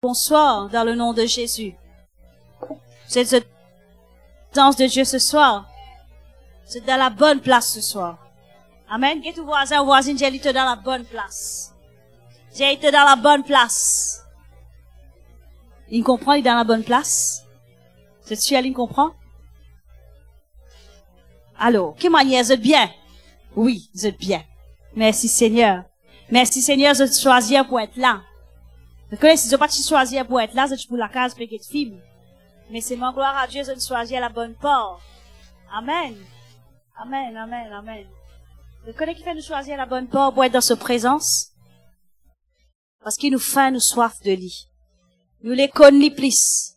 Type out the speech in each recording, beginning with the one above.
Bonsoir, dans le nom de Jésus. Vous êtes dans de Dieu ce soir. Vous êtes dans la bonne place ce soir. Amen. Get ton voisin ou voisine, j'ai dit dans la bonne place. J'ai été dans la bonne place. Il comprend, il est dans la bonne place. Vous êtes sûr, il comprend? Alors, quelle manière, vous êtes bien? Oui, vous êtes bien. Merci Seigneur. Merci Seigneur, vous êtes choisi pour être là. Vous connaissez, si vous n'avez pas choisi pour être là, vous êtes pour la case, peut-être film. Mais c'est mon gloire à Dieu, vous êtes choisi à la bonne part. Amen. Amen, amen, amen. Vous connaissez qui fait nous choisir à la bonne part pour être dans sa présence? Parce qu'il nous fait nous soif de lui. Nous les connaissons plus.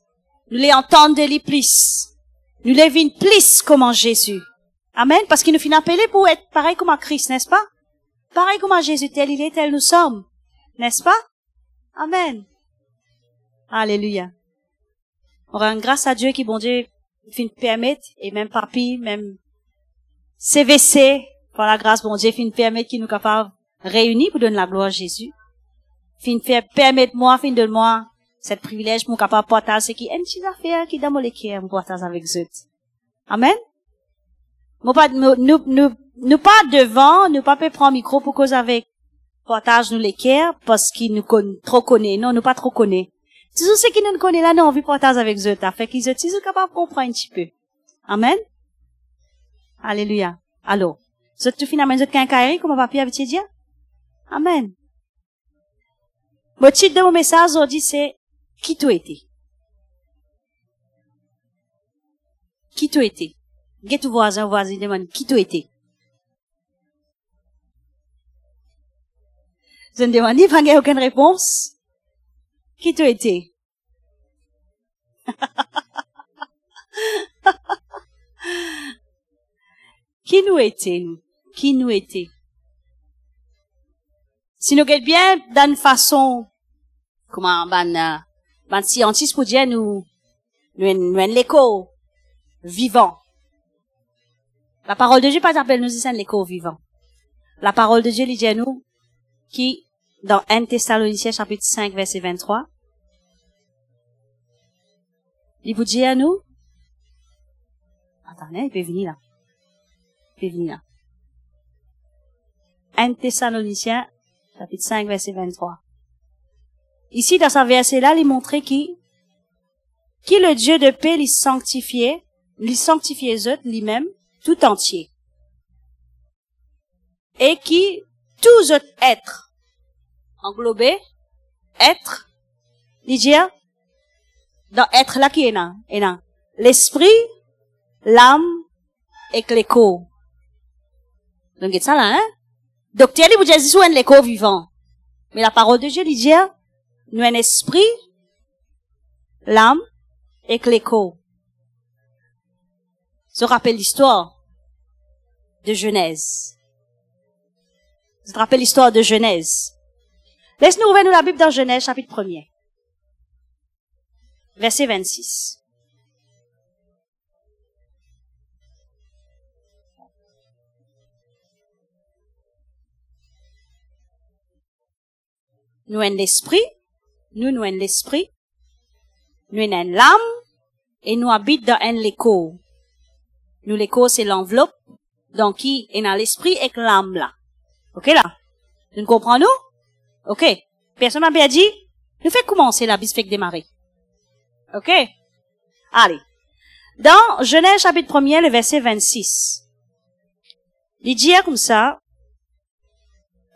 Nous les entendons de lui plus. Nous les vîmes plus comme en Jésus. Amen. Parce qu'il nous finit appeler pour être pareil comme en Christ, n'est-ce pas? Pareil comme en Jésus, tel il est, tel nous sommes. N'est-ce pas? Amen. Alléluia. On rend grâce à Dieu qui, bon Dieu, fin permettre, et même papi, même CVC, par la grâce, bon Dieu, fin permettre qu'il nous capable réunis pour donner la gloire à Jésus. Fin permettre moi, fin de moi, cette privilège pour capable partager ce qui est une petite affaire qui dans mon cœur, pour partager avec eux. Amen. Nous pas devant, nous pas peut prendre micro pour cause avec partage nous les cœurs parce qu'ils nous trop connaissent. Non, nous pas trop connaissent. Si vous ceux qui nous connaissent là, nous envie partager avec eux, fait qu'ils sont capables de comprendre un petit peu. Amen. Alléluia. Alors, vous êtes tout finalement, vous êtes quincaillerie, comme papier avait dit? Amen. Le titre de mon message aujourd'hui, c'est qui tu étais? Qui tu étais? Get ton voisin, demande qui tu étais? Je ne demande pas aucune réponse. Qui tu étais? Qui nous était, nous? Qui nous était? Si nous regardons bien, d'une façon, comment, scientiste pour dire, nous l'écho vivant. La parole de Dieu, pas appelle nous, c'est l'écho vivant. La parole de Dieu, il dit à nous, qui, dans 1 Thessaloniciens, chapitre 5, verset 23, il vous dit à nous, attendez, il peut venir là. Il peut venir là. 1 Thessaloniciens, chapitre 5, verset 23. Ici, dans ce verset-là, il montrait qui le Dieu de paix, il sanctifiait lui-même, tout entier. Et qui, tous autres êtres, englobés, êtres, il dit, dans être là qui est là, l'esprit, l'âme, et l'écho. Donc, c'est ça là, hein? Donc, il vous dit, c'est un l'écho vivant. Mais la parole de Dieu, il dit, nous un esprit, l'âme, et l'écho. Se rappelle l'histoire de Genèse. Je te rappelle l'histoire de Genèse. Laisse-nous ouvrir la Bible dans Genèse, chapitre 1er. Verset 26. Nous en l'esprit, nous en l'esprit, nous en l'âme, et nous habitons dans un l'écho. Nous l'écho, c'est l'enveloppe, donc qui est dans l'esprit et l'âme là. Ok là? Nous comprenons? Ok. Personne m'a bien dit? Nous fait commencer la bis fait démarrer. Ok? Allez. Dans Genèse chapitre 1er, le verset 26. Il dit comme ça.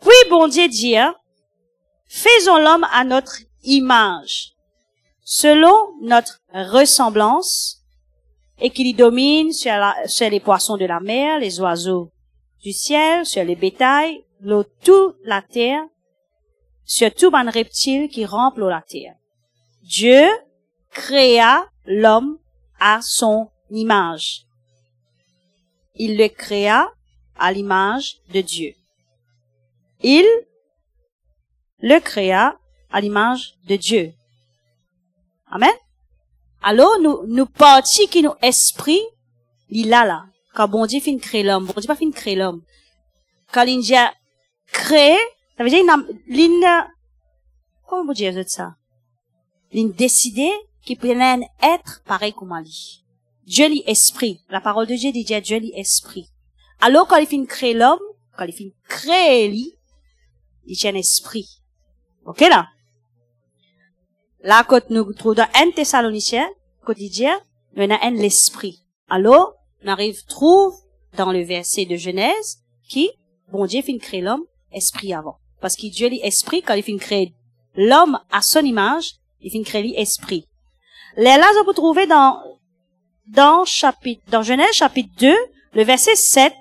Puis bon Dieu dit, faisons l'homme à notre image, selon notre ressemblance, et qu'il domine sur les poissons de la mer, les oiseaux du ciel, sur les bétails, l'eau, toute la terre, sur tout un reptile qui rampe l'eau la terre. Dieu créa l'homme à son image. Il le créa à l'image de Dieu. Il le créa à l'image de Dieu. Amen. Alors, nous partis qui nous esprit, il là. Quand bon Dieu fin créer l'homme, bon Dieu pas fin créer l'homme. Quand il dit créé, ça veut dire, comment vous dire ça? Il décidé qu'il prenait être pareil comme lui. Dieu lit esprit. La parole de Dieu dit Dieu lit esprit. Alors, quand il finit créer l'homme, quand il finit créer lui, il tient un esprit. Ok, là? Là, quand nous trouvons dans 1 Thessaloniciens, quotidien, nous avons l'esprit. Alors, on trouve dans le verset de Genèse, qui, bon Dieu finit créer l'homme, esprit avant. Parce que Dieu lit esprit, quand il finit créer l'homme à son image, il finit créer l'esprit. Là, on peut trouver dans Genèse chapitre 2, le verset 7,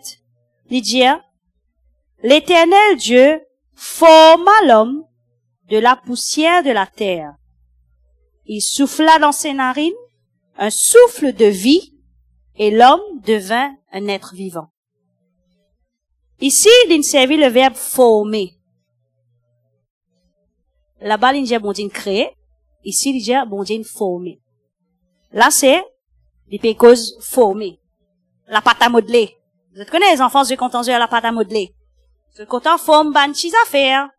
il dit, l'Éternel Dieu forma l'homme de la poussière de la terre. Il souffla dans ses narines un souffle de vie et l'homme devint un être vivant. Ici, il servit le verbe former. Là-bas, il dit bon Dieu créer. Ici, il dit bon Dieu former. Là, c'est des pécoses formées. La pâte à modeler. Vous connaissez les enfants, je content à la pâte à modeler. Je content forme ban petits affaires.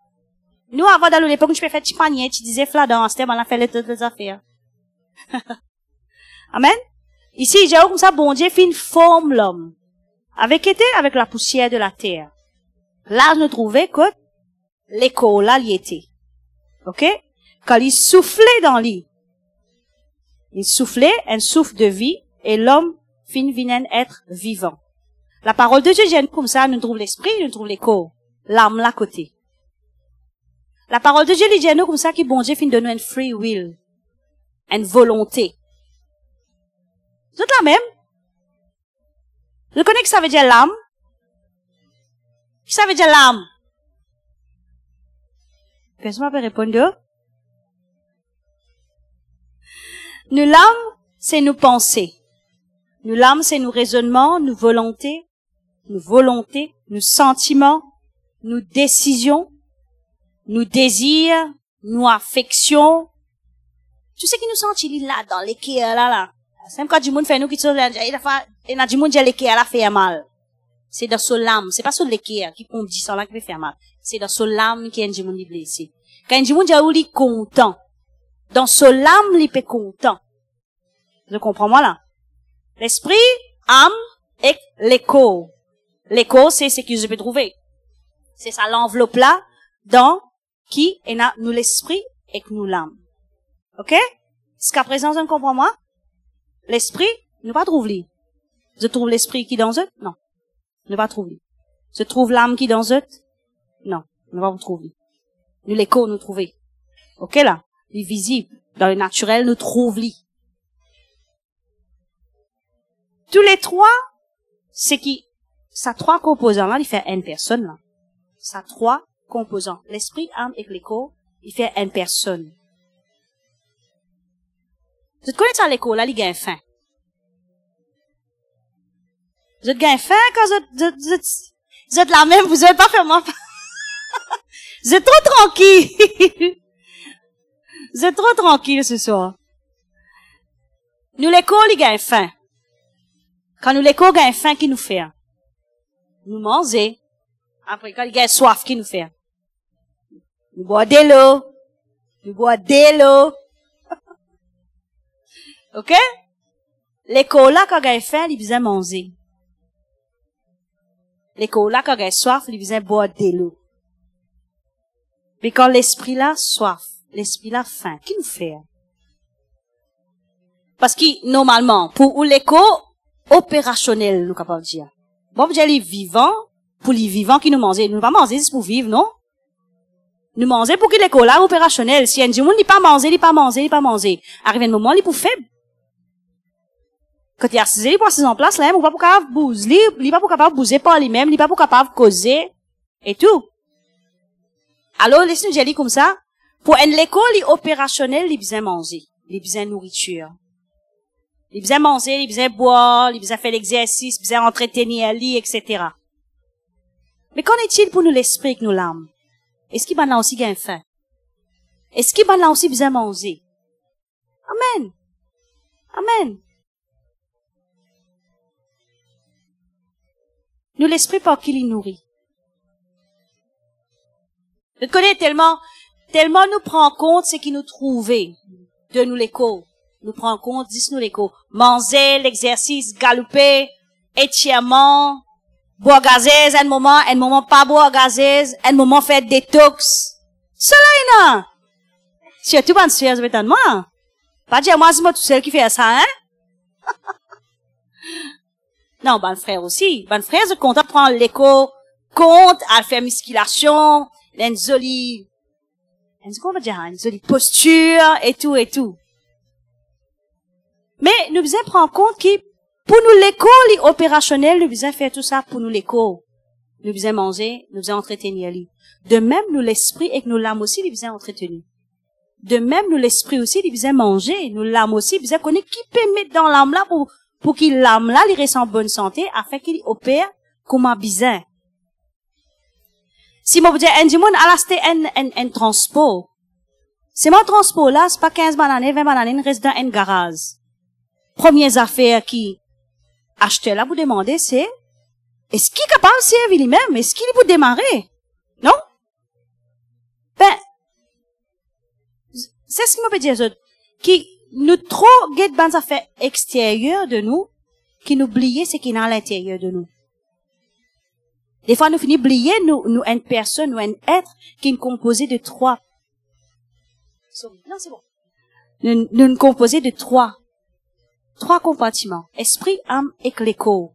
Nous, avant dans l'époque, je peux faire petit panier, tu disais fladant, c'était, on a fait les affaires. Amen. Ici, il dit comme ça, bon Dieu fait une forme l'homme. Avec la poussière de la terre. Là, nous trouvons que l'écho, là, il était. Ok? Quand il soufflait dans lui, il soufflait un souffle de vie, et l'homme finit être vivant. La parole de Dieu dit comme ça, nous trouvons l'esprit, nous trouvons l'écho. L'âme, là, côté. La parole de Dieu dit nous comme ça, qui bon Dieu finit de nous une free will. Une volonté. Vous êtes la même? Vous connaissez que ça veut dire l'âme? Qu'est-ce que ça veut dire l'âme? Personne peut répondre. Nous, l'âme, c'est nos pensées. Nous, l'âme, c'est nos raisonnements, nos volontés, nos sentiments, nos décisions, nos désirs, nos affections. Tu sais qui nous sentit là, dans l'équerre, là. C'est même quand du monde fait nous qui sont là, il y a du monde qui a l'équerre, là, fait mal. C'est dans son l'âme. C'est pas sur l'équerre qui dit ça là qui peut faire mal. C'est dans son l'âme qui est du monde blessé. Quand du monde est content. Dans son l'âme, il peut content. Je comprends, moi, là. L'esprit, âme, et l'écho. L'écho, c'est ce que je peux trouver. C'est ça l'enveloppe là, dans qui est nous l'esprit et nous l'âme. Ok? Jusqu'à présent, je ne comprends moi? L'esprit, nous pas trouve lui. Je trouve l'esprit qui dans eux? Non. Nous pas trouve lui. Je trouve l'âme qui dans eux? Non. Nous pas vous trouver. Nous l'écho, nous trouver. Ok, là? Il est visible. Dans le naturel, nous trouve lui. Tous les trois, c'est qui, ça trois composants là, il fait une personne là. Ça trois composants. L'esprit, âme et l'écho, il fait une personne. Vous connaissez ça l'écho là, il gagne faim. Vous êtes gagne faim quand vous êtes là même, vous êtes pas faire moi. Vous êtes trop tranquille. Vous êtes trop tranquille ce soir. Nous l'écho, il gagne faim. Quand nous l'écho gagne faim, qui nous fait? Nous manger. Après, quand il gagne soif, qui nous fait? Nous boire de l'eau. Nous boire de l'eau. Ok? L'écho là, quand il gagne faim, il besoin manger. L'écho là, quand il gagne soif, il besoin boire de l'eau. Mais quand l'esprit là, soif, l'esprit là, faim, qui nous fait? Parce que, normalement, pour l'écho, opérationnel, nous capable de dire. Bon, vous les vivants, pour les vivants qui nous mangent. Nous pas manger, c'est pour vivre, non? Nous manger pour qu'il les là opérationnel. Si un du monde, il pas manger, il pas manger, il pas manger. Arrive un moment, il est pour faible. Quand il est assis, il est assis en place, là, il pas pour capable bouger, il pas pour capable bouger par lui-même, il pas pour capable causer, et tout. Alors, laissez-nous dire comme ça. Pour un l'école, opérationnel, il besoin manger. Il besoin nourriture. Il besoin manger, il besoin boire, il besoin faire l'exercice, il besoin entretenir lui, etc. Mais qu'en est-il pour nous l'esprit et nous l'âme? Est-ce qu'il va là aussi gagner faim? Est-ce qu'il va là aussi besoin manger? Amen. Amen. Nous l'esprit par qui il nourrit. Je connais tellement nous prend compte ce qui nous trouvait. de nous l'écho. Nous prenons compte, dis-nous l'écho. Manger, l'exercice, galoper, étirement, boire gazèse, un moment pas boire gazèse, un moment faire détox. Cela est là. Surtout quand tu es avec moi. Pas dire moi, c'est moi tout seul qui fait ça, hein? Non, ben frère aussi. Ben frère, je compte à prendre l'écho, compte à faire musculation, une jolie posture, et tout. Mais nous devons prendre compte que, pour nous l'écho, l'opérationnel, nous devons faire tout ça pour nous l'écho. Nous devons manger, nous devons entretenir lui. De même, nous l'esprit et que nous l'âme aussi, nous devons entretenir. De même, nous l'esprit aussi, nous devons manger, nous l'âme aussi, nous devons connaître qui peut mettre dans l'âme là pour qu'il l'âme là, il reste en bonne santé, afin qu'il opère comme un besoin. Si moi vous dis, un monde à la c'était un transport. C'est mon transport là, c'est pas 15 bananes, 20 bananes, reste dans un garage. Premières affaires qui acheter là, vous demandez, c'est, est-ce qu'il est capable de servir lui-même? Est-ce qu'il peut démarrer? Non? Ben, c'est ce que moi peux dire, qui nous trop guette dans affaires extérieures de nous, qui nous oublier ce qui est à l'intérieur de nous. Des fois, nous finissons oublier, nous, une personne, nous, un être, qui est composé de trois. Non, c'est bon. Nous composé de trois compartiments. Esprit, âme et l'écho.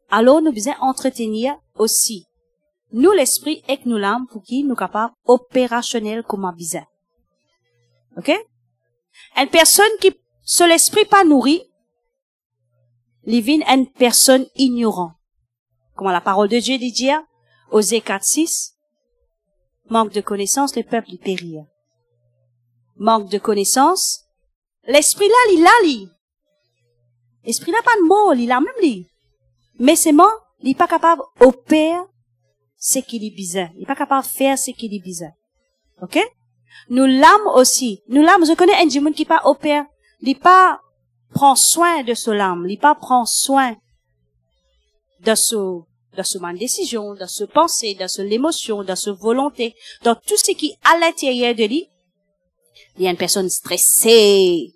Alors, nous devons entretenir aussi. Nous, l'esprit et nous, l'âme, pour qui nous capables opérationnels comme un besoin. OK? Une personne qui, sur l'esprit pas nourri, livine une personne ignorante. Comment la parole de Dieu dit dire, Osée 4:6, manque de connaissance, le peuple y périt. Manque de connaissance, l'esprit là, il l'a. L'esprit n'a pas de mots, il a même li. Mais c'est moi, il n'est pas capable d'opérer ce qu'il est besoin. Il n'est pas capable de faire ce qu'il est besoin. OK? Nous l'âme aussi. Nous l'âme, je connais un démon qui pas opère, il pas prend soin de ce l'âme, il pas prend soin de ce décision, de ce pensée, de ce l'émotion, de ce volonté, dans tout ce qui est à l'intérieur de lui. Il y a une personne stressée.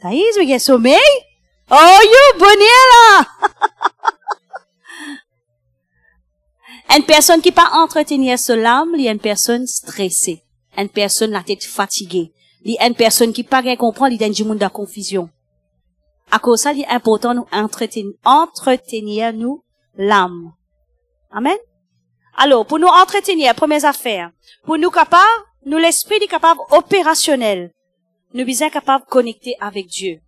Ça y est, il y a sommeil? Oh, you, bonnier là! Une personne qui pas entretenir ce l'âme, il y a une personne stressée. Une personne la tête fatiguée. Il y a une personne qui pas bien comprendre, il y a du monde de confusion. À cause de ça, il est important nous entretenir nous l'âme. Amen. Alors, pour nous entretenir, première affaire, pour nous capables, nous l'esprit est capable opérationnel. Nous sommes capables de connecter avec Dieu.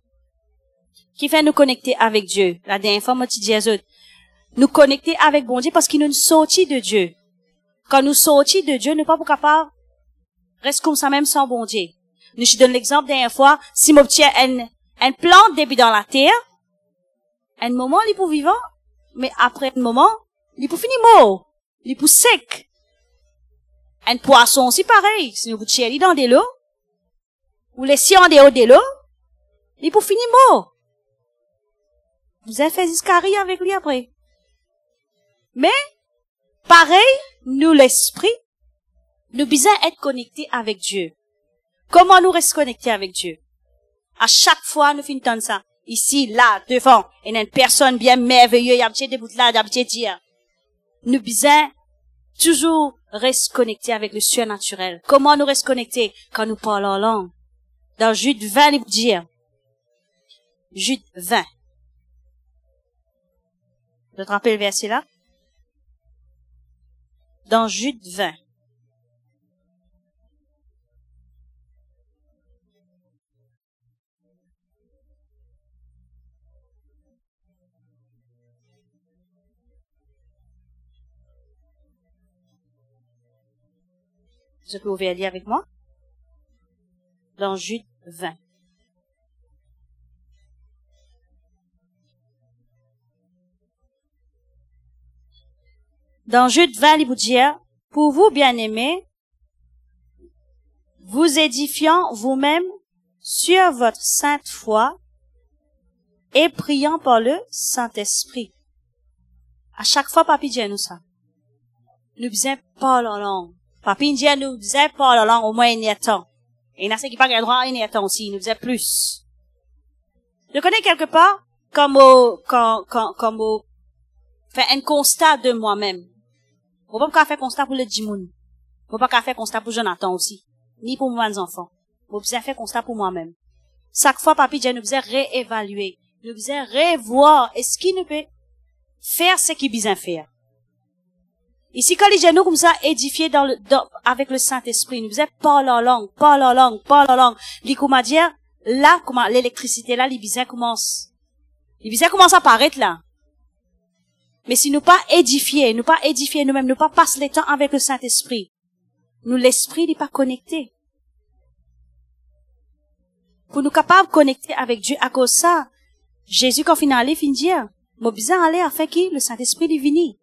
Qui fait nous connecter avec Dieu? La dernière fois, moi, tu dis aux autres, nous connecter avec bon Dieu parce qu'il nous sortit de Dieu. Quand nous sortis de Dieu, nous ne sommes pas capables de rester comme ça même sans bon Dieu. Nous, je donne l'exemple dernière fois, si mon petit un plante début dans la terre, un moment, il est pour vivant, mais après un moment, il est pour finir mort, il est pour sec. Un poisson aussi pareil, si nous vous tirez dans de l'eau, ou laissez en dehors de l'eau, il est pour finir mort. Vous avez fait Iscarie avec lui après. Mais, pareil, nous l'esprit, nous besoin être connectés avec Dieu. Comment nous rester connectés avec Dieu? À chaque fois, nous finissons ça. Ici, là, devant, il y a une personne bien merveilleuse, il y a un petit debout là, il y a un petit dire. Nous besoin toujours rester connectés avec le surnaturel. Comment nous rester connectés? Quand nous parlons en langue. Dans Jude 20, il vous dire. Jude 20. Vous te rappelez le verset là? Dans Jude 20. Est-ce que vous pouvez lire avec moi? Dans Jude 20. Dans Jude 20, il vous dit, pour vous, bien-aimés, vous édifiant vous-même sur votre sainte foi et priant par le Saint-Esprit. À chaque fois, papi dit à nous ça. Nous disons pas la langue. Papi dit à nous, disait pas la langue au moins il y a temps. Et il y a ceux qui pas de droit, il y a temps aussi, il nous faisait plus. Je connais quelque part, comme faire un constat de moi-même. On va pas faire constat pour le Jimoun. On va pas faire constat pour Jonathan aussi. Ni pour mes enfants. On va faire constat pour moi-même. Chaque fois, papi Dieu nous faisait réévaluer. Nous faisait revoir. Est-ce qu'il nous peut faire ce qu'il besoin faire? Ici, quand les genoux comme ça, édifiés avec le Saint-Esprit, nous faisait parler en langue. Les comment dire, là, comment, l'électricité là, les besoins commencent. Les besoins commencent à apparaître là. Mais si nous pas édifier nous-mêmes, nous pas passer le temps avec le Saint-Esprit, nous, l'Esprit n'est pas connecté. Pour nous capables de connecter avec Dieu, à cause de ça, Jésus, quand il allait, il dit, moi, besoin aller afin que le Saint-Esprit divine.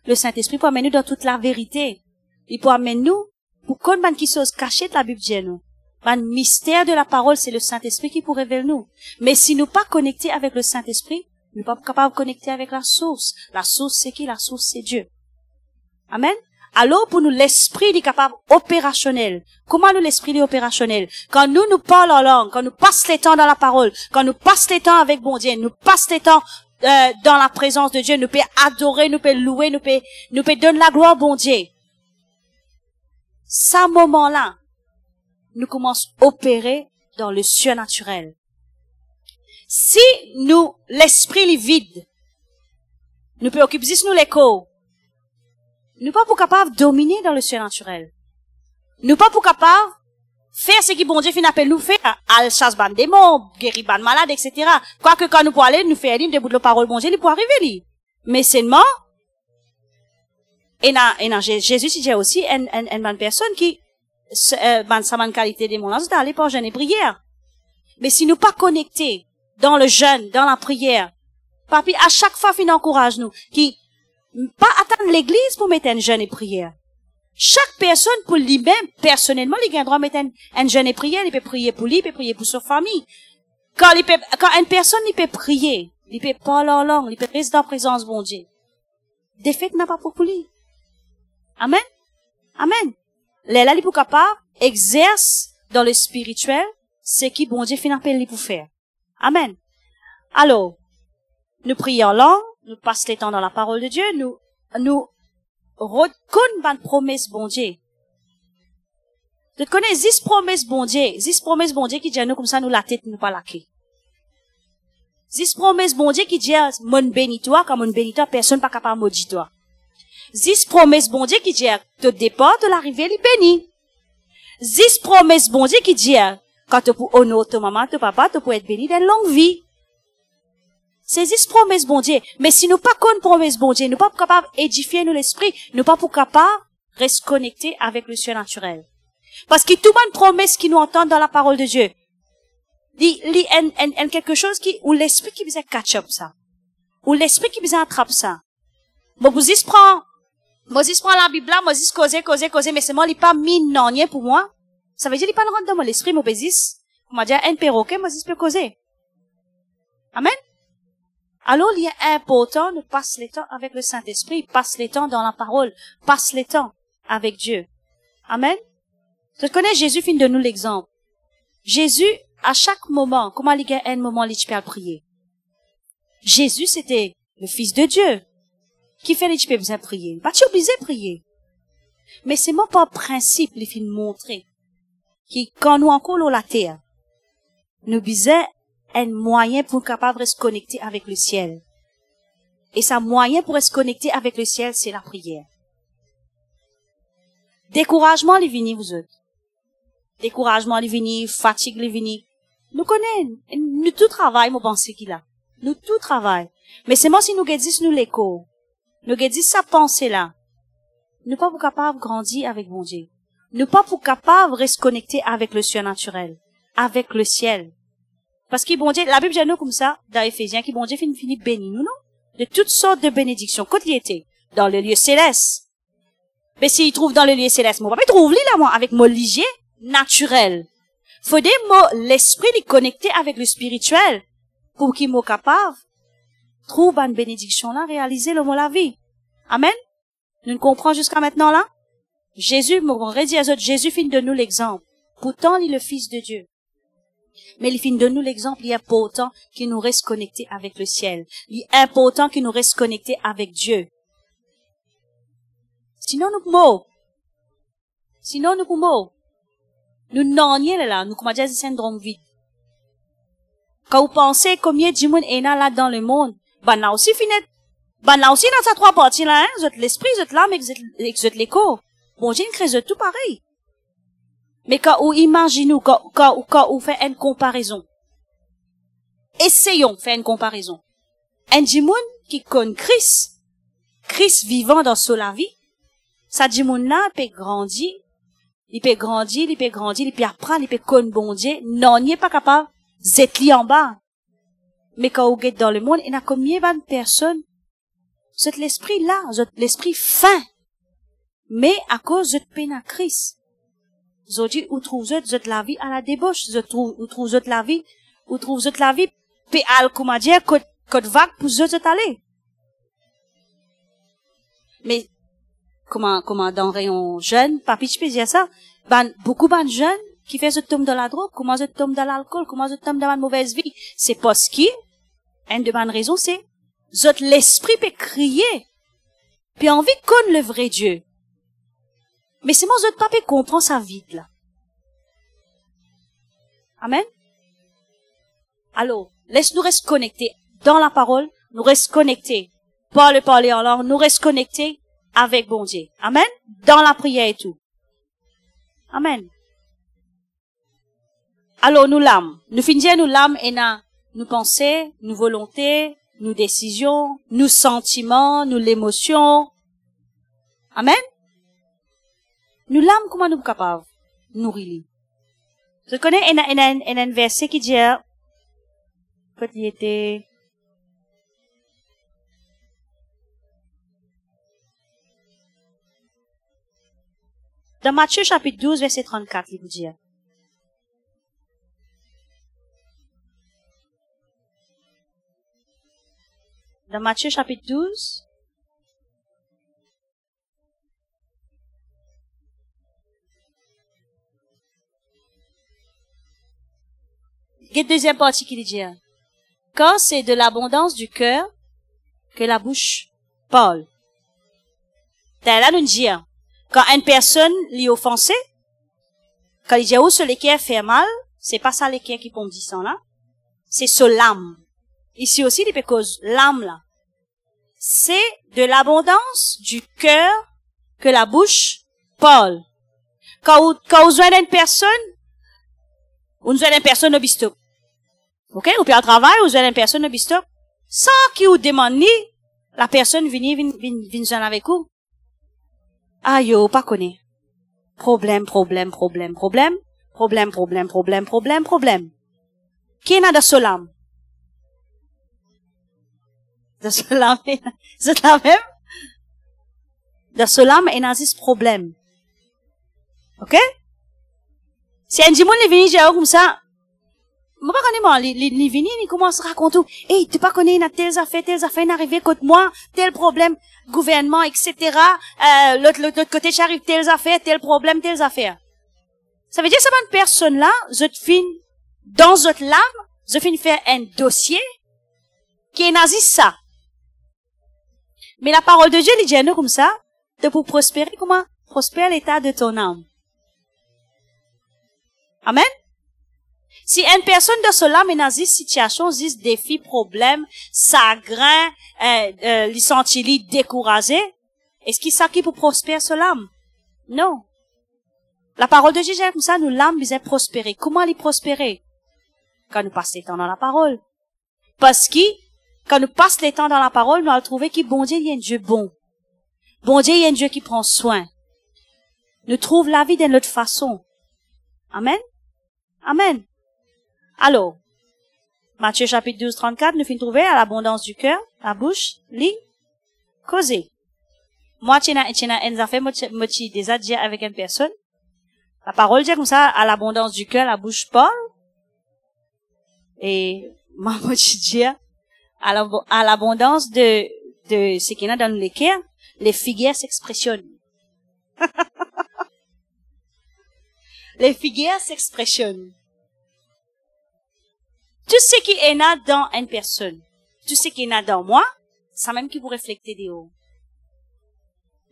Le Saint-Esprit pour amener nous dans toute la vérité. Il peut amener nous, pour qu'on ban qui chose cachée de la Bible de nous. Le mystère de la parole, c'est le Saint-Esprit qui pourrait révéler nous. Mais si nous pas connectés avec le Saint-Esprit, nous ne sommes pas capables de connecter avec la source. La source, c'est qui? La source, c'est Dieu. Amen? Alors, pour nous, l'esprit est capable opérationnel. Comment nous, l'esprit est opérationnel? Quand nous parlons en langue, quand nous passons les temps dans la parole, quand nous passons les temps avec bon Dieu, nous passons les temps dans la présence de Dieu, nous pouvons adorer, nous pouvons louer, nous pouvons donner la gloire bon Dieu. Ce moment-là, nous commençons à opérer dans le surnaturel. Si nous, l'esprit est vide, nous pouvons occuper nous l'écho. Nous pas pour capable de dominer dans le surnaturel. Nous pas pour capable faire ce qui bon Dieu fin appelle nous faire, à chasse ban démon, guérir ban malade, etc. Quoique quand nous pour aller, nous faire une debout de la parole bon Dieu, il pour arriver li. Mais seulement, Jésus dit aussi, une personne qui, sa bonne qualité démon, là, c'est d'aller pour jeûner et prière. Mais si nous pas connectés dans le jeûne, dans la prière, papi, à chaque fois, fin encourage nous, qui, pas attendre l'église pour mettre un jeûne et prière. Chaque personne pour lui-même, personnellement, il a le droit de mettre un jeûne et prière, il peut prier pour lui, il peut prier pour sa famille. Quand une personne, il peut prier, il peut parler en langue, il peut rester dans la présence bon Dieu. Des faits n'a pas pour lui. Amen. Amen. Là, il est capable, exerce dans le spirituel, ce qui bon Dieu finit appelle lui pour faire. Amen. Alors, nous prions en langue, nous passons le temps dans la parole de Dieu, nous reconnaissons une promesse bon Dieu. Tu connais 10 promesses bon Dieu qui disent nous comme ça, nous la tête, nous pas la quai. 10 promesses bon Dieu qui disent, mon bénis-toi, comme mon bénis-toi, personne pas capable de maudire toi. 10 promesses bon Dieu qui disent, te départ de l'arrivée, il bénit. 10 promesses bon Dieu qui disent, quand tu pour honorer ta maman, ton papa, tu peux être béni d'une longue vie. C'est 10 promesses bon Dieu. Mais si nous pas connaissons promesses bon Dieu, nous pas capables d'édifier nous l'esprit, nous pas pour capables de rester connectés avec le surnaturel. Parce que tout le monde promesse qui nous entend dans la parole de Dieu, il quelque chose ou l'esprit qui besoin catch up ça. Ou l'esprit qui besoin attrape ça. Moïse prend la Bible là, Moïse causer, mais c'est moi, il pas mis non, rien pour moi. Ça veut dire, il pas rentre dans mon esprit, Moïse. On m'a dit, un perroquet, Moïse peut causer. Amen. Alors, il est important de passer le temps avec le Saint-Esprit, passe le temps dans la parole, passe le temps avec Dieu. Amen. Tu connais Jésus, fin de nous l'exemple. Jésus, à chaque moment, comment il y a un moment, il peut prier. Jésus, c'était le Fils de Dieu. Qui fait les besoin de prier? Pas tu obligé de prier. Mais c'est mon pas principe, les films montrer. Qui, quand nous encore la terre, nous besoin un moyen pour capable de se connecter avec le ciel. Et ça moyen pour se connecter avec le ciel, c'est la prière. Découragement, les vini, vous autres. Découragement, les vini, fatigue, les vini. Nous connaissons, nous tout travail, moi, pensez qu'il a. Nous tout travail. Mais c'est moi si nous disons nous l'écho. Nous disons sa pensée là. Nous pas pour capable de grandir avec mon Dieu. Nous pas pour capable de rester connecter avec le surnaturel. Avec le ciel. Parce que bon Dieu, la Bible dit nous comme ça, dans Éphésiens, qui bon Dieu finit béni nous, non? De toutes sortes de bénédictions. Quand il était dans le lieu céleste. Mais s'il trouve dans le lieu céleste, moi, pas trouve là, moi, avec mon ligier naturel. Faut des mots, l'esprit est connecté avec le spirituel. Pour qu'il soit capable, trouve une bénédiction là, réaliser le mot la vie. Amen? Nous comprenons jusqu'à maintenant là? Jésus, Jésus finit de nous l'exemple. Pourtant, il est le Fils de Dieu. Mais il finit de nous l'exemple, il est important qu'il nous reste connectés avec le ciel. Il est important qu'il nous reste connectés avec Dieu. Sinon, nous mourons. Sinon, nous mourons. Nous n'en là, nous commençons à syndrome vide. Quand vous pensez combien de monde est là dans le monde, ben là aussi dans ces trois parties là, hein, vous êtes l'esprit, vous êtes l'âme et vous êtes l'écho. Bon, j'ai une crise de tout pareil. Mais quand vous imaginez, quand vous faites une comparaison, essayons de faire une comparaison. Un monde qui connaît Christ vivant dans sa vie, ça dit monde là peut grandir, il peut apprendre, il peut connaître bon Dieu, non, il n'est pas capable d'être li en bas. Mais quand vous êtes dans le monde, il y a combien de personnes, vous êtes l'esprit là, vous êtes l'esprit fin. Mais à cause de peine à Christ, vous dites, où trouvez-vous la vie à la débauche, où trouvez-vous la vie, puis comment dire, côte vague pour vous aller. Mais, comment dans rayon jeune, papi, je peux dire ça, beaucoup de jeunes qui fait se tomber dans la drogue, comment se tomber dans l'alcool, comment se tomber dans la mauvaise vie, c'est parce que, une de bonnes raisons, c'est, l'esprit peut crier, puis envie de connaître le vrai Dieu. Mais c'est moi, pas peut comprendre sa vie, là. Amen? Alors, laisse-nous rester connectés dans la parole, nous rester connectés par le parler en langue, nous rester connectés avec bon Dieu. Amen? Dans la prière et tout. Amen. Alors, nous l'âme. Nous finissons nous l'âme et nous pensées, nous volontés, nous décisions, nous sentiments, nous l'émotion. Amen? Nous l'âme, comment nous sommes capables de nourrir? Je connais un verset qui dit, quand il était, dans Matthieu chapitre 12, verset 34, il vous dit, dans Matthieu chapitre 12, il y a une deuxième partie qui dit, quand c'est de l'abondance du cœur que la bouche parle. Là, nous dit, quand une personne l'y offensée, quand il dit, où ce l'équerre fait mal, c'est pas ça l'équerre qui pompe 10 ans là, c'est ce l'âme. Ici aussi, il peut cause l'âme là. C'est de l'abondance du cœur que la bouche parle. Quand vous avez une personne, vous avez une personne au bistoc. Ok? Ou puis au travail, vous avez une personne au bistoc. Sans qu'il vous demande ni, la personne vient avec vous. Ah yo, pas connaît. Problème. Qui est dans ce lame? Dans ce lame, c'est la même? Dans ce lame, il y a ce problème. Ok? Si un dimanche, il vient dire comme ça, moi, pas connais moi, il vient, il commence à raconter, hey, tu pas connais, il y a telles affaires, n'arrivé contre moi, tel problème, gouvernement, etc., l'autre côté, j'arrive telles affaires, tel problème, telles affaires. Ça veut dire, cette personne-là, je fin, dans votre lame, je fin faire un dossier, qui est nazi ça. Mais la parole de Dieu, il dit, nous, comme ça, de pour prospérer, comment? Prospère l'état de ton âme. Amen? Si une personne de cela menace situation, this défi, problème, chagrin, il sentit découragé, est-ce qu'il s'acquiert pour prospérer cela? Non. La parole de Jésus, comme ça, nous l'âme, nous prospérer. Comment il prospérer? Quand nous passons le temps dans la parole. Parce que, quand nous passons le temps dans la parole, nous allons trouver que bon Dieu, il y a un Dieu bon. Bon Dieu, il y a un Dieu qui prend soin. Nous trouvons la vie d'une autre façon. Amen? Amen. Alors, Matthieu chapitre 12, 34, nous finissons de trouver à l'abondance du cœur, la bouche, lit, causer. Moi, t'ina affaires, moi, déjà dit avec une personne. La parole dit comme ça, à l'abondance du cœur, la bouche parle. Et, moi, dis, à l'abondance de ce qu'il y a dans le cœur, les figuières s'expressionnent. les figures s'expressionnent. Tout ce qui est là dans une personne, tout ce qui est là dans moi, ça même qui vous refléter des hauts.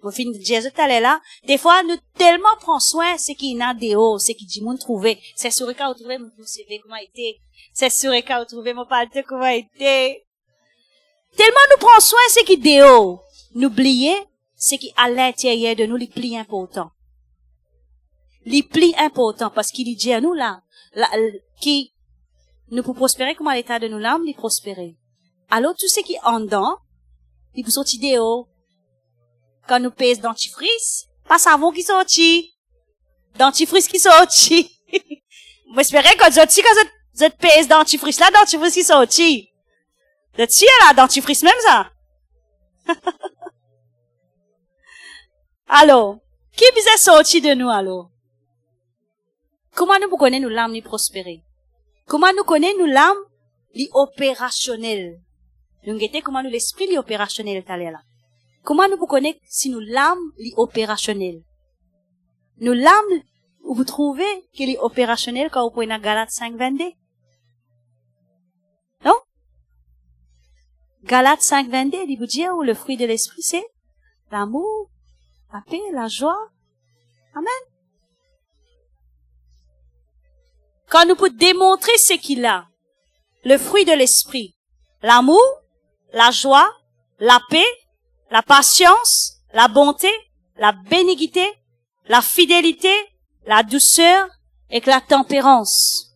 Vous finissez de dire tout à l'heure là, des fois, nous tellement prenons soin, ce qui est là des hauts, ce qui dit, moun trouver, c'est sur le cas où trouver mon CV, comment été, c'est sur le cas où trouver mon palette, comment été. Tellement nous prenons soin, ce qui est des hauts. N'oubliez, ce qui est à l'intérieur de nous, les plis importants. Les plis importants, parce qu'il dit à nous là, qui, nous pour prospérer, comment l'état de nous l'âme, les prospérer. Alors, tout ce qui est en dedans, il vous sortit des hauts. Quand nous pèse dentifrice, pas savon qui sortit. Dentifrice qui sortit. Vous espérez quand vous pèse dentifrice là, dentifrice qui sortit. Vous êtes sûr là, dentifrice même ça? Alors, qui vous est sorti de nous alors? Comment nous connaissons nous l'âme ni prospérer? Comment nous connaissons nous l'âme li opérationnel? Nous guettez comment nous l'esprit li opérationnel t'allez là. Comment nous connaissons si nous l'âme li opérationnel? Nous l'âme, vous trouvez qu'il est opérationnel quand vous prenez Galates 5:22? Non? Galates 5:22, il vous dit où le fruit de l'esprit c'est l'amour, la paix, la joie. Amen. Quand nous pouvons démontrer ce qu'il a, le fruit de l'esprit, l'amour, la joie, la paix, la patience, la bonté, la bénignité, la fidélité, la douceur et la tempérance.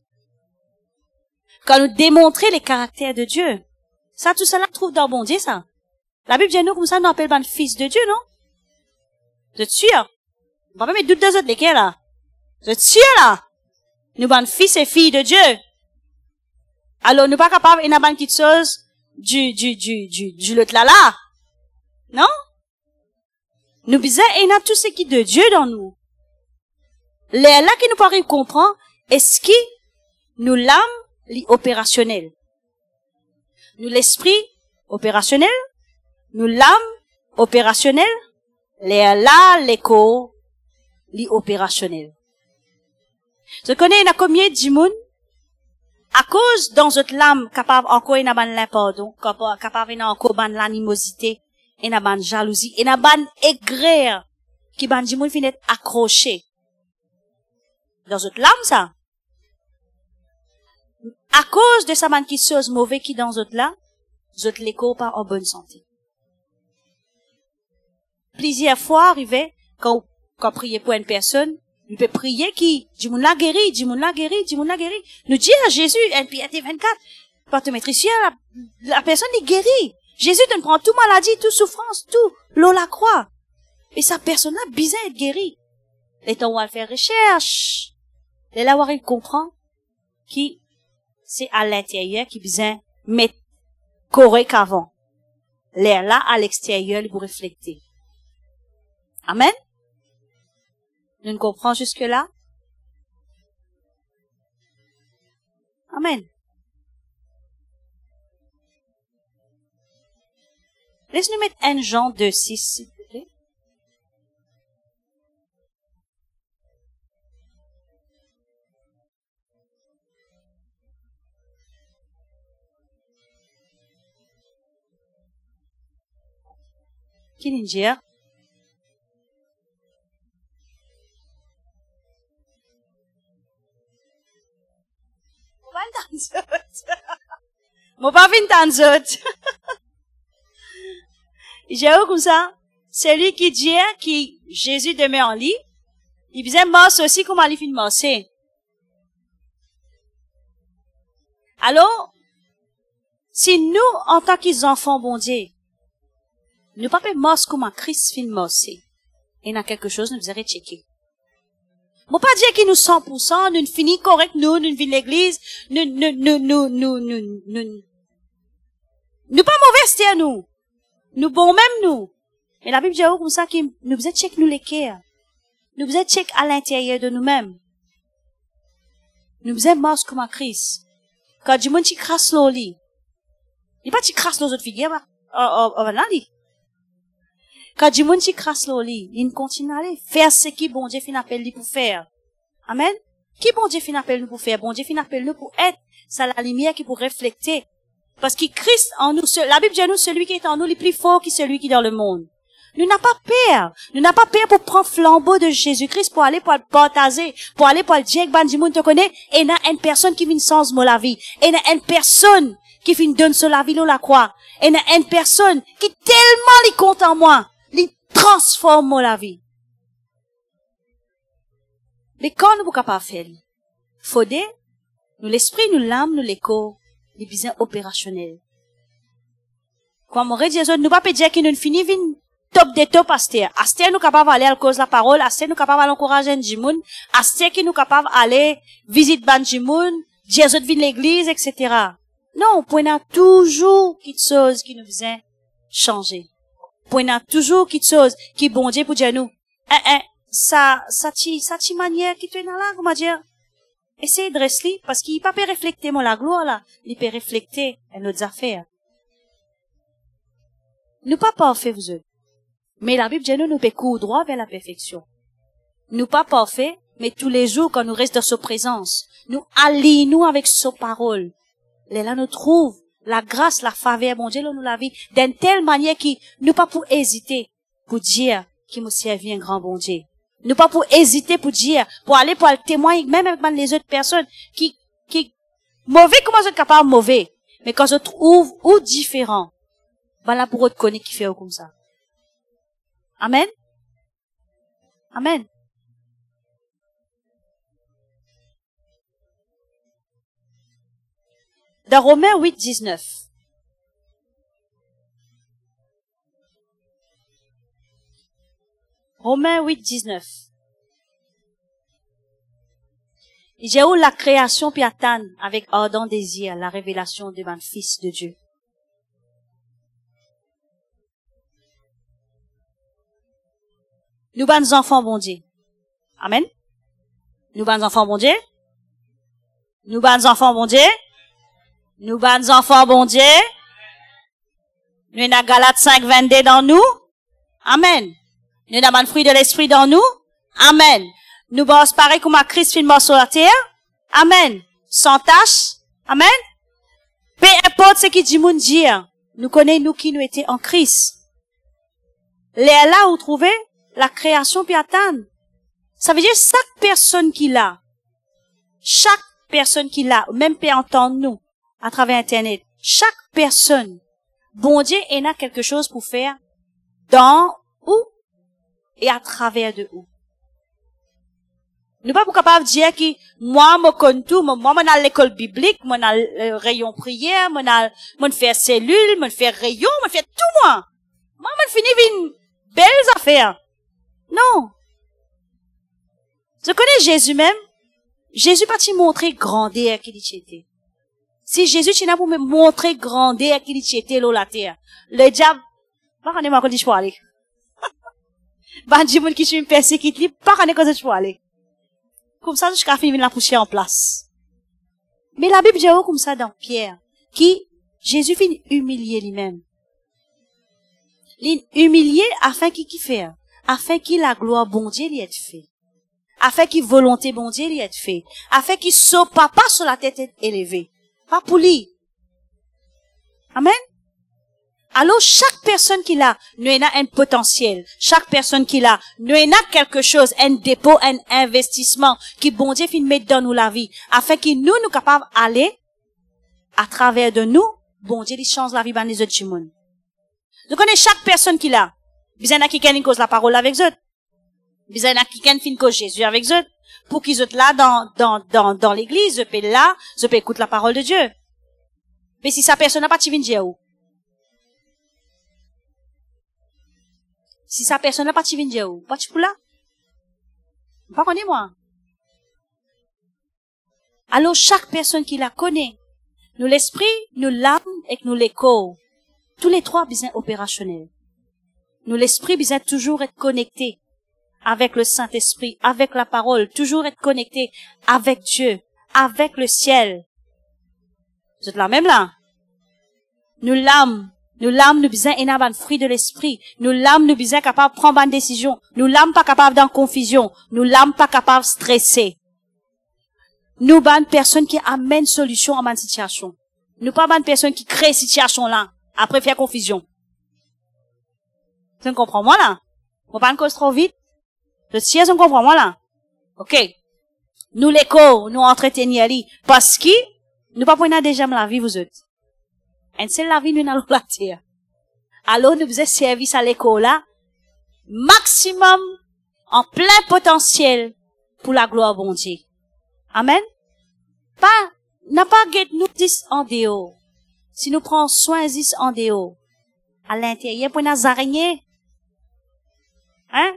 Quand nous démontrons les caractères de Dieu, ça, tout cela trouve dans bon Dieu, ça. La Bible dit nous comme ça, nous appelle le fils de Dieu, non? Vous êtes sûr? On va pas mettre doute deux autres lesquels, là. Vous êtes sûr, là? Nous sommes fils et filles de Dieu. Alors, nous pas capables, et nous avons quelque chose du l'autre là. Non? Nous besoin, et nous tout ce qui est de Dieu dans nous. Les là qui nous paraît comprendre, est-ce que nous l'âme, opérationnel? Nous l'esprit, opérationnel? Nous l'âme, opérationnel? Les là, l'écho, opérationnel. Je connais, il y a combien de monde, à cause dans notre l'âme, capable encore, il y a l'impardon, capable, il y a encore l'animosité, il y a jalousie, il y a aigrir, qui ban du monde finit accroché. Dans notre l'âme, ça. À cause de sa man qui chose mauvais qui dans notre là, notre l'écho pas en bonne santé. Plusieurs fois arrivé, quand prier pour une personne, nous peut prier qui, du monde la guéri, du monde la guéri, du monde la guéri. Nous dit à Jésus, NPAT 24, par te mettre ici, la personne est guérie. Jésus te prend toute maladie, toute souffrance, tout, l'eau la croix. Et sa personne là, bizarre être guérie. Les temps où elle fait recherche, les là où il comprend, qui, c'est à l'intérieur qui besoin mettre correct avant. L'air là, à l'extérieur, pour refléter. Amen? Nous ne comprenons jusque-là? Amen. Laisse-nous mettre 1 Jean 2:6, s'il vous plaît. Qui nous dit? Mon pas vin tant zot. J'ai eu comme ça, celui qui dit qui Jésus demeure en lit, il faisait mort aussi comme il fin morcer. Alors, si nous, en tant qu'enfants bon Dieu, nous pas pas mort comme Christ fin morcer, il y a quelque chose nous vous avez checké. Bon pas dire qu'il nous 100%, nous finit correct, nous vînes l'église, nous pas mauvais, c'est nous. Nous bon même nous. Mais la Bible dit comme ça qu'il nous faisait check nous les cœurs. Nous faisait check à l'intérieur de nous-mêmes. Nous faisait mort comme à Christ. Quand du monde qui crasse l'eau lit. Il pas qui crasse l'eau autres figures, là lit. Quand du monde qui crasse l'eau lit, il continue à aller faire ce qui bon Dieu fin appelle lui pour faire. Amen. Qui bon Dieu fin appelle nous pour faire? Bon Dieu fin appelle nous pour être, c'est la lumière qui pour refléter. Parce que Christ en nous, la Bible dit à nous, celui qui est en nous, est plus fort que celui qui est dans le monde. Nous n'avons pas peur. Nous n'avons pas peur pour prendre flambeau de Jésus-Christ, pour aller pour le partager, pour aller pour le dire que Bandimoun te connaît, et il y a une personne qui vient sans mot la vie. Et il y a une personne qui vient donner sur la vie, la croix. Et il y a une personne qui tellement lui compte en moi, lui transforme la vie. Mais quand nous sommes capables de faire, faut dire, nous l'esprit, nous l'âme, nous l'écho, les besoins opérationnels. Quand on dit, nous ne pas dire que nous finissons top de top Astère. Astère nous capable d'aller à cause de la parole, Astère nous capable d'encourager un Jimoun, Astère qui nous capable d'aller visiter ban Jimoun, Jésus vient l'église, etc. Non, on a toujours quelque chose qui nous faisait changer. On a toujours quelque chose qui bon Dieu pour dire nous, ça manière qui te dans là, comment dire? Essayez de rester, parce qu'il peut pas refléter mon la gloire là, il peut refléter nos affaires. Nous pas parfaits, vous êtes. Mais la Bible dit nous peut courir droit vers la perfection. Nous pas parfaits, mais tous les jours quand nous restons dans sa présence, nous allions avec sa parole. Là, nous trouvons la grâce, la faveur, bon Dieu, nous la vie, d'une telle manière que nous pas pour hésiter, pour dire qu'il nous servi un grand bon Dieu. Nous pas pour hésiter, pour dire, pour aller pour le témoigner, même avec les autres personnes qui, mauvais, comment vous êtes capable mauvais, mais quand je trouve ou différent, ben là, pour autre connaître qui fait comme ça. Amen. Amen. Dans Romains 8, 19. Romains 8, 19. J'ai eu la création puis attendre avec ardent désir la révélation de mon Fils de Dieu. Nous bons enfants bon Dieu. Amen. Nous bons enfants bon Dieu. Nous bons enfants bon Dieu. Nous bons enfants bon Dieu. Nous avons Galates 5, 22 dans nous. Amen. Nous avons le fruit de l'esprit dans nous. Amen. Nous sommes pareil comme à Christ film sur la terre. Amen. Sans tâche. Amen. Peu importe ce qui dit mon dire. Nous connaissons nous qui nous étions en Christ. Là où trouvez la création puis attendre. Ça veut dire chaque personne qui l'a, même peut entendre nous à travers Internet, chaque personne, bon Dieu, il a quelque chose pour faire dans où et à travers de où. Nous pas capable de dire que moi, je connais tout, moi, je à l'école biblique, moi, à le rayon prière, moi, faire cellule, moi, faire rayon, moi, faire tout moi. Moi, je finis une belle affaire. Non. Je connais Jésus même. Jésus pas t'y montrer grandeur qu'il était. Si Jésus t'y n'a pour me montrer grandeur qu'il était là la terre. Le diable, pas connaître comment je peux aller. Bah, dis moi qui suis persécuté, pas connaître comment je peux aller. Comme ça, jusqu'à finir la poussière en place. Mais la Bible dit comme ça dans Pierre, qui, Jésus finit humilier lui-même. Humilier afin qu'il fait. Afin qu'il la gloire bon Dieu lui ait fait. Afin qu'il volonté bon Dieu lui ait fait. Afin qu'il soit pas sur la tête élevée. Pas pour lui. Amen. Alors, chaque personne qui l'a, nous a un potentiel. Chaque personne qui l'a, nous a quelque chose, un dépôt, un investissement, qui bon Dieu finit mettre dans nous la vie. Afin que nous capables d'aller, à travers de nous, bon Dieu, il change la vie dans les autres du monde. Nous connaissons chaque personne qui l'a. Besoin n'a qui cause la parole avec eux. Besoin n'a qui fin cause Jésus avec eux. Pour qu'ils soient là dans l'église, je peux là, je peux écouter la parole de Dieu. Mais si sa personne n'a pas de dire où? Si sa personne n'a pas de dire où? Pas de là? Pas connaît moi. Alors chaque personne qui la connaît, nous l'esprit, nous l'âme et nous l'écho. Tous les trois besoin opérationnels. Nous, l'esprit, besoin toujours être connecté avec le Saint-Esprit, avec la parole, toujours être connecté avec Dieu, avec le ciel. Vous êtes là même là? Nous, l'âme, nous besoin d'avoir un fruit de l'esprit. Nous, l'âme, nous besoin capable de prendre une décision. Nous, l'âme pas capable d'en confusion. Nous, l'âme pas capable de stresser. nous bonnes personnes qui amènent solution à ma situation. Nous pas bonnes personnes qui créent situation là, après faire confusion. Tu comprends moi là? On pas une cause trop vite. Le siège, on comprend moi là? Ok. Nous l'écho, nous entretenir li, parce que, nous pas prenons déjà la vie, vous autres. Et c'est la vie, nous n'allons la terre. Alors, nous faisons service à l'école là, maximum, en plein potentiel, pour la gloire bon Dieu. Amen? N'a pas get nous 10 en dehors. Si nous prenons soin 10 en dehors, à l'intérieur, pour nous araignées. Hein?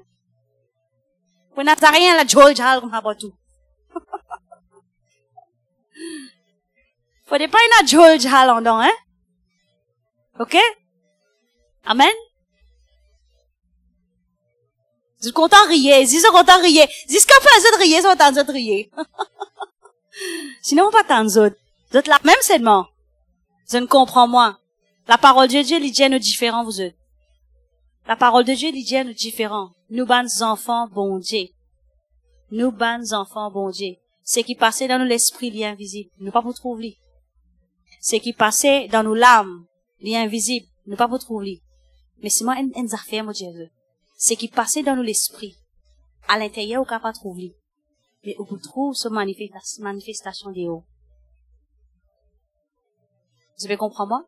Pour nous araignées, la George Hall, comme ça, tout. Faut pas une George Hall en dedans, hein? Ok? Amen? Vous êtes content de rire. Si vous êtes content de rire. Si ce qu'on fait, de rire, vous êtes de rire. Sinon, pas tant d'autres. Vous êtes là, même seulement. Je ne comprends moi. La parole de Dieu, il dit à nous différents, vous êtes. La parole de Dieu, il dit à nous différents. Nous, bonnes enfants, bon Dieu. Nous, bonnes enfants, bon Dieu. Ce qui passait dans nous l'esprit, il est invisible. Nous pas pour trouver. Ce qui passait dans nous l'âme, il est invisible. Nous pas pour trouver. Mais c'est moi, une affaire, mon Dieu. Ce qui passait dans nous l'esprit, à l'intérieur, on ne peut pas trouver. Mais on peut trouver ce manifestation de haut. Vous avez compris moi?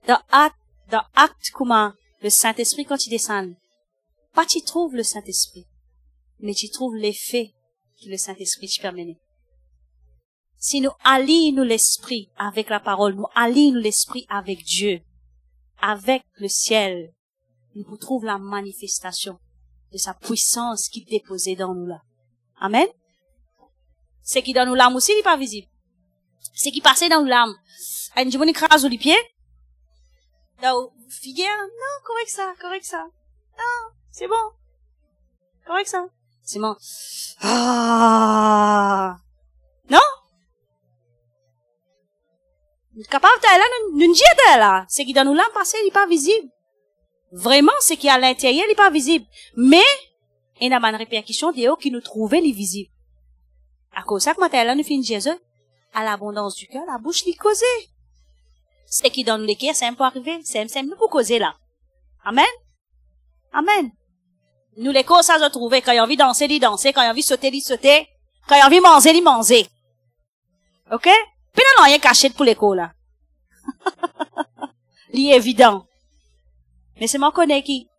Dans acte, comment le Saint-Esprit, quand il descend, pas tu trouves le Saint-Esprit, mais tu trouves l'effet que le Saint-Esprit te permet. Si nous allions l'esprit avec la parole, nous allions l'esprit avec Dieu, avec le ciel, nous trouvons la manifestation de sa puissance qui est déposée dans nous là. Amen. Ce qui dans nous l'âme aussi, il n'est pas visible. Ce qui passait dans nous l'âme. Un jour, on écrase les pieds. Donc, figure, non, correct ça. Non, c'est bon. Correct ça. C'est bon. Ah. Non? Capable d'aller là, nous dit là. Ce qui dans nous l'âme passé, il n'est pas visible. Vraiment, ce qui est à l'intérieur, il n'est pas visible. Mais, il y a une répercussion de haut qui nous trouvait les visibles. À cause de ça, quand là, nous finissons Jésus, à l'abondance du cœur, la bouche lui causait. Ce qui dans nous les cœurs, c'est un peu arrivé. C'est nous pour causer là. Amen. Amen. Nous les causes, ça se trouver. Quand il y a envie de danser, il danser. Quand il y a envie de sauter, il sauter. Quand il y a envie de manger, il manger. Ok? Puis non, rien caché pour l'écho là. L'est évident. Mais c'est moi connais qui.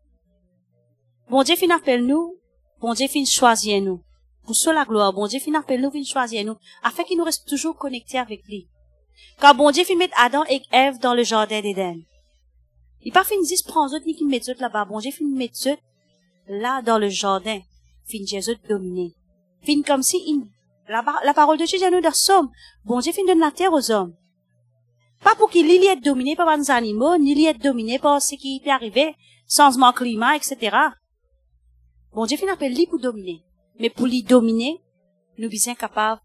Bon Dieu fin appelle nous. Bon Dieu fin choisir nous. Pour cela la gloire. Bon Dieu fin appelle nous, fin choisir nous. Afin qu'il nous reste toujours connectés avec lui. Quand bon Dieu fin mettre Adam et Ève dans le jardin d'Éden. Il pas fin dire prendre autres ni qui mettent autres là-bas. Bon Dieu fin mettre autres là dans le jardin. Fin Jésus dominer. Fin comme si la parole de Dieu dit à nous dans Somme. Bon Dieu fin donne la terre aux hommes. Pas pour qu'il y ait dominé par les animaux, ni y ait dominé par ce qui peut arriver, changement climat, etc. Bon Dieu fin appelle lui pour dominer. Mais pour lui dominer, nous sommes capables,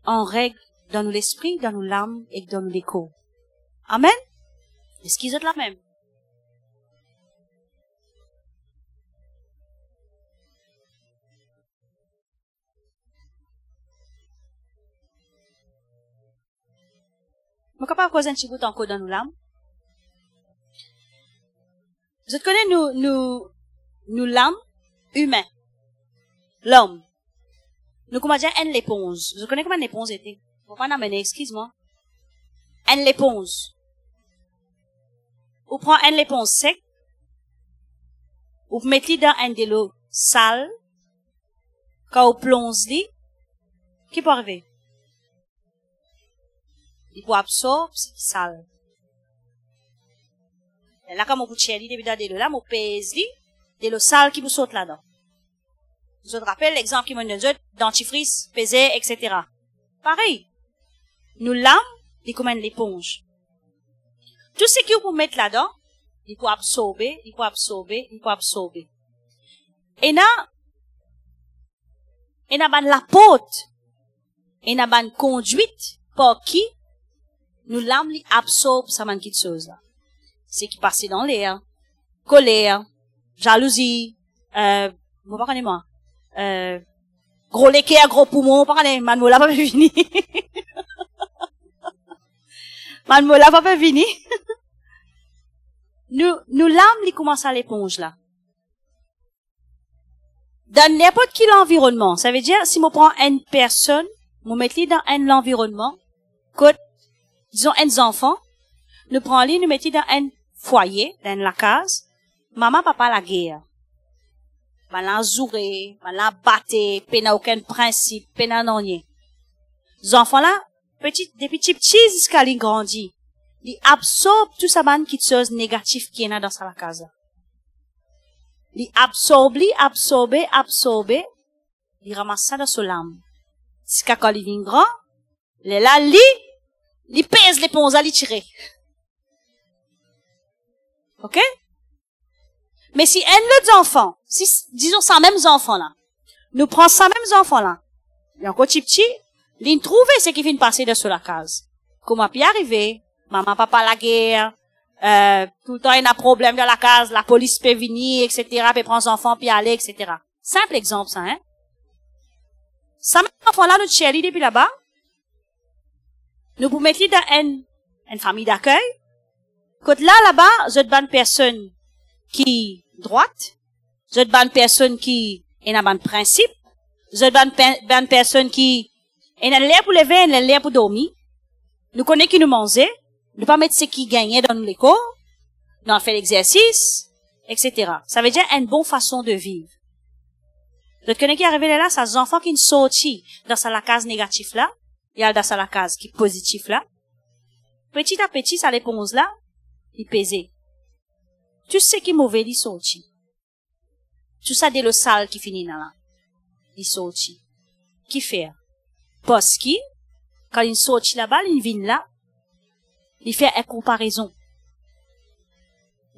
en règle, dans nous l'esprit, dans nous l'âme et dans nous l'écho. Amen? Est-ce qu'ils sont la même? Je ne peux pas causer un petit bout encore dans nous l'âme. Vous connaissez nous l'âme humain. L'homme. Nous comment dire une l'éponge. Vous connaissez comment une éponge était? Faut pas l'amener, excuse-moi. Une l'éponge. Vous prenez une l'éponge sec. Vous mettez dans un de l'eau sale. Quand vous plongez, qui peut arriver? Il peut absorber ce qui est sale. Et là, quand vous poussez depuis dans de l'eau, là, vous pèse de l'eau sale qui vous saute là-dedans. Je vous rappelle l'exemple qui m'a donné dentifrice, pesé, etc. Pareil. Nous l'âme, il comme une éponge. Tout ce que vous mettez là-dedans, il peut absorber. Et là, la porte, et là, la conduite, par qui, nous l'âme, il absorbe ça man qui chose là. C'est qui passe dans l'air, colère, jalousie, vous pas connaissez moi, Gros l'équerre, gros poumon, parlez, Manuela pas fini. Manuela pas fini. Nous l'âme, il commence à l'éponge, là. Dans n'importe quel environnement, ça veut dire, si je prends une personne, je mets dans un environnement, que, disons, un enfant, nous prenons nous mettons dans un foyer, dans la case, maman, papa, la guerre. Maman, zouré, maman, batté, n'a aucun principe, n'a rien. Les enfants là, depuis petits, jusqu'à ils grandissent, ils absorbent tout ça, qui chose négatif qui est dans sa case. Ils absorbent, ils ramassent ça dans son âme. Jusqu'à quand ils viennent grand, les là, ils pèsent les ponts à les tirer. OK? Mais si un autre enfant, si, disons ça même enfant là, nous prenons ça même enfant là, il y a encore petit, ils trouvent ce qui vient de passer de sur la case. Comment puis arriver? Maman, papa, la guerre, tout le temps il y a un problème dans la case, la police peut venir, etc., puis prendre son enfant, puis aller, etc. Simple exemple, ça, hein? Ça même enfant là, nous chéris depuis là-bas, nous pouvons mettre dans une famille d'accueil. Quand là-bas, vous êtes bonne personne qui droite, vous êtes bonne personne qui est un bon principe, vous êtes bonne personne qui est un l'air pour lever, un l'air pour dormir. Nous connaissons qui nous mangeait, nous pas mettre ce qui gagnait dans l'école, nous fait l'exercice, etc. Ça veut dire une bonne façon de vivre. Vous connaissez qui est arrivé là, c'est des enfants qui sont sortis dans la case négative là, il y a dans la case qui est positive là. Petit à petit, ça l'éponge là, il pesait. Tout ce qui est mauvais, il sorti. Tout ça, c'est le sale qui finit là. Il sorti. Qui fait? Parce que, quand il sorti là-bas, il vient là, il fait une comparaison.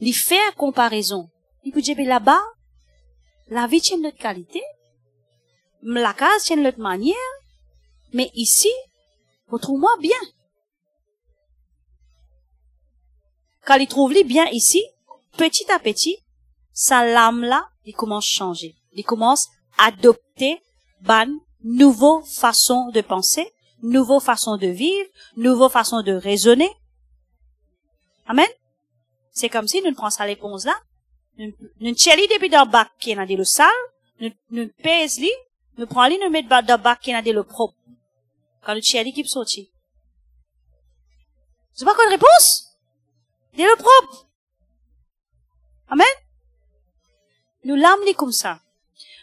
Il fait une comparaison. Il peut dire, là-bas, la vie tient notre qualité, la case tient notre manière, mais ici, retrouve-moi bien. Quand il trouve les bien ici, petit à petit, sa lame là, il commence à changer. Il commence à adopter une nouvelle façon de penser, nouvelle façon de vivre, nouvelle façon de raisonner. Amen. C'est comme si nous prenons ça l'éponge là, nous tchelli depuis dans le bac qui est dans le sale, nous pèse li, nous prenons li, nous mettons dans le bac qui est dans le propre. Quand nous tchelli qui peut sortir. C'est pas quoi une réponse? C'est le propre. Amen. Nous l'amenons comme ça.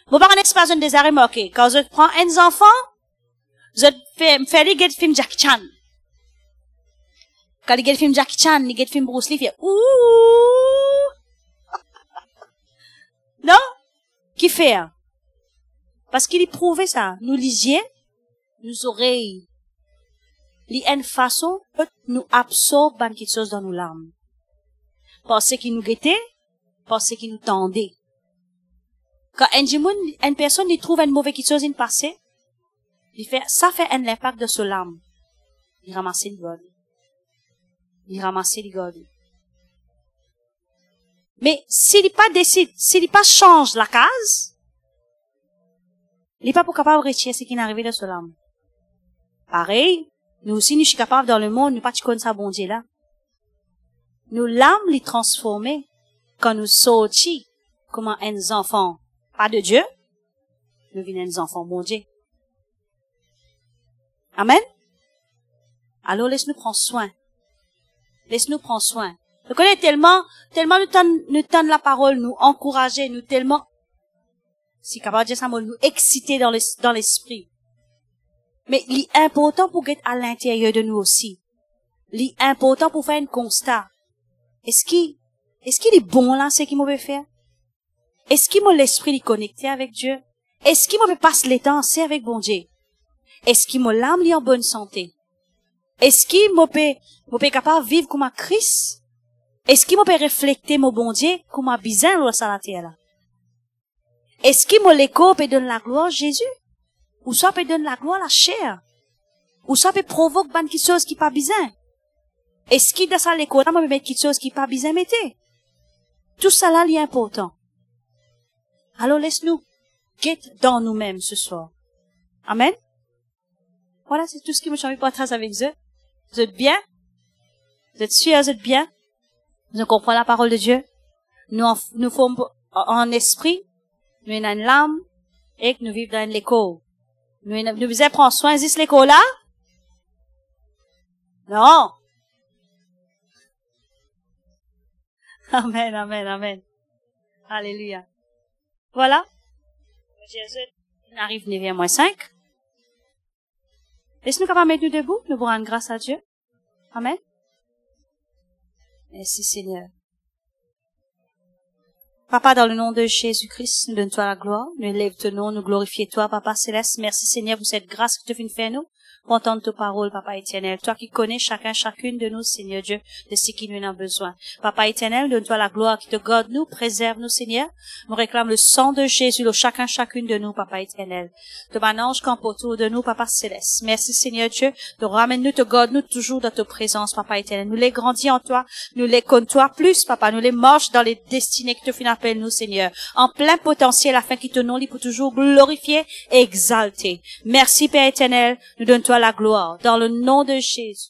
Bon, par un espace des arrêts marqués. Quand je prends un enfant, je fais les film Jackie Chan. Quand les film Jackie Chan, les film Bruce Lee, il fait ouh. Non? Qui fait? Parce qu'il est prouvé ça. Nous lisions, nos oreilles. Il y a une façon de nous absorber quelque chose dans nos larmes. Parce qu'il nous guettait, parce qu'il nous tendait. Quand une personne il trouve une mauvaise chose in passé, ça fait un impact de ce larme. Il ramasse les godes. Il ramasse les godes. Mais s'il pas décide, s'il pas change la case, il n'est pas capable de retirer ce qui est arrivé de ce larme. Pareil, nous aussi, nous sommes capables dans le monde, nous pas connaître ça bon Dieu là. Nous l'âme les transformer quand nous sortis comme un enfant, pas de Dieu, nous venons un enfant bon Dieu. Amen. Alors laisse-nous prendre soin. Laisse-nous prendre soin. Nous connaissons tellement nous tendre la parole, nous encourager, nous tellement, si capable de dire ça, nous exciter dans l'esprit. Mais l'important pour être à l'intérieur de nous aussi. L'important pour faire un constat. Est-ce qu'il est bon là, ce qu'il m'a faire? Est-ce qu'il m'a l'esprit de connecter avec Dieu? Est-ce qu'il m'a passe les temps avec bon Dieu? Est-ce qu'il m'a l'âme en bonne santé? Est-ce qu'il m'a capable de vivre comme un Christ? Est-ce qu'il m'a refléter mon bon Dieu comme un bizarre ou à la terre là? Est-ce qu'il m'a l'écho peut donner la gloire à Jésus? Ou ça peut donner la gloire à la chair? Ou ça peut provoquer quelque chose qui pas bizarre? Est-ce qu'il dans ça l'écho là, moi mettre quelque chose qui pas bizarre mettez? Tout ça là, il est important. Alors laisse-nous get dans nous-mêmes ce soir. Amen. Voilà, c'est tout ce que j'ai envie de partager avec vous. Vous êtes bien? Vous êtes sûrs, vous êtes bien? Nous comprenons la parole de Dieu. Nous sommes en esprit, nous avons une âme, et que nous vivons dans l'écho. Nous devons prendre soin de l'écho là? Non. Amen, amen, amen. Alléluia. Voilà. Jésus arrive 9h-5. Laisse-nous capables de mettre nous debout, nous vous rendre grâce à Dieu. Amen. Merci Seigneur. Papa, dans le nom de Jésus-Christ, nous donnons toi la gloire, nous élève ton nom, nous glorifions toi, Papa Céleste. Merci Seigneur pour cette grâce que tu viens faire nous. Pour entendre ta parole, Papa éternel. Toi qui connais chacune de nous, Seigneur Dieu, de ce qui nous en a besoin. Papa éternel, donne-toi la gloire qui te garde nous, préserve nous, Seigneur. Nous réclame le sang de Jésus, le chacune de nous, Papa éternel. De mon ange campe autour de nous, Papa céleste. Merci, Seigneur Dieu, de ramène-nous, te garde-nous toujours dans ta présence, Papa éternel. Nous les grandis en toi, nous les connaissons toi plus, Papa. Nous les marches dans les destinées que tu finis appelle nous, Seigneur. En plein potentiel, afin qu'ils te nom pour toujours glorifier et exalter. Merci, Père éternel. Nous donne-toi la gloire. Dans le nom de Jésus.